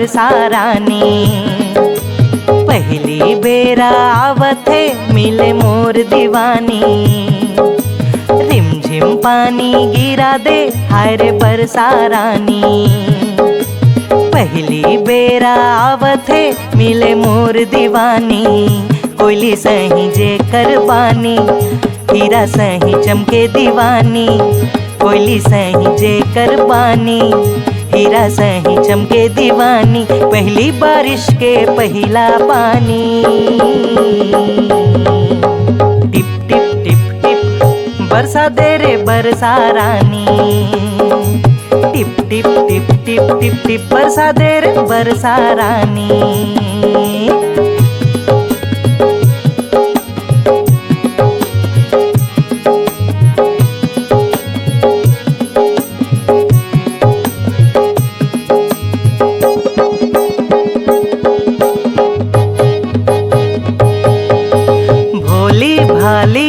बरसा रानी। पहली बेरा आवत है मिले मोर दीवानी। रिमझिम पानी गिरा दे हाय रे बरसा रानी। पहली बेरा आवत है मिले मोर दीवानी। कोयली सही जे करबानी, हीरा सही चमके दीवानी। कोयली सही जे करबानी, हीरा सही चमके दीवानी। पहली बारिश के पहला पानी। टिप टिप टिप टिप बरसा दे रे बरसा रानी। टिप टिप टिप टिप टिप टिप बरसा दे रे बरसा रानी। भाली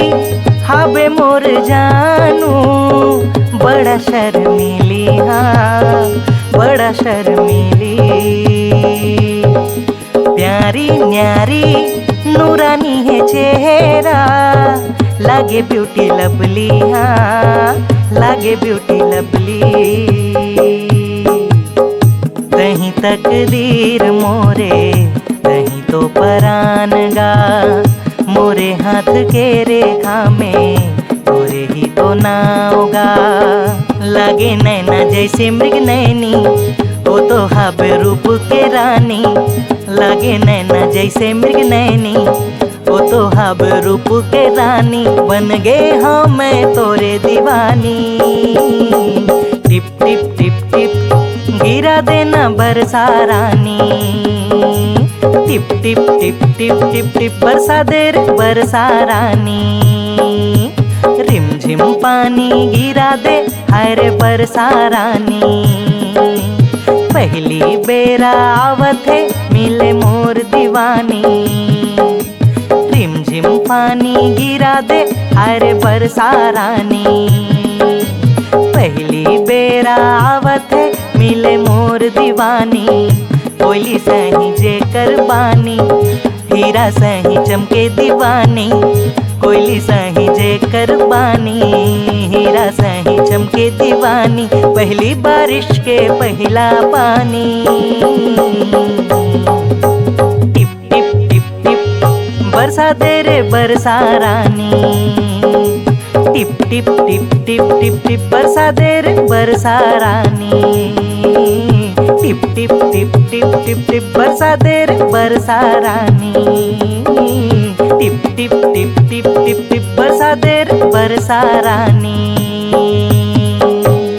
हाबे मोर जानू, बड़ा शर्मीली हाँ बड़ा शर्मीली। प्यारी न्यारी नूरानी है चेहरा, लागे ब्यूटी लवली हाँ लागे ब्यूटी लवली। तहीं तकदीर मोरे तहीं तो परान गा। मोरे हाथ के रेखा में तोरे ही तो नावगा। लागे नैना जैसे मृग नैनी, वो तो हब रूप के रानी। लागे नैना जैसे मृग नैनी, वो तो हब रूप के रानी। बन गए हाँ मैं तोरे दीवानी। टिप टिप टिप टिप गिरा देना बरसा रानी। टिप टिप टिप टिप टिप टिप बरसा दे रे बरसा रानी। रिमझिम पानी गिरा दे हाय रे बरसा रानी। पहली बेरा आवत है मिले मोर दीवानी। रिमझिम पानी गिरा दे हाय रे बरसा रानी। पहली बेरा आवत है मिले मोर दीवानी। कोयली सही जे करबानी, हीरा सही चमके दीवानी। कोयली सही जे करबानी, हीरा सही चमके दीवानी। पहली बारिश के पहला पानी। टिप टिप टिप टिप बरसा दे रे बरसा रानी। टिप टिप टिप टिप टिप टिप बरसा दे रे बरसा रानी। टिप टिप टिप टिप टिप टिप बरसा दे रे बरसा रानी। टिप टिप टिप टिप टिप टिप बरसा दे रे बरसा रानी।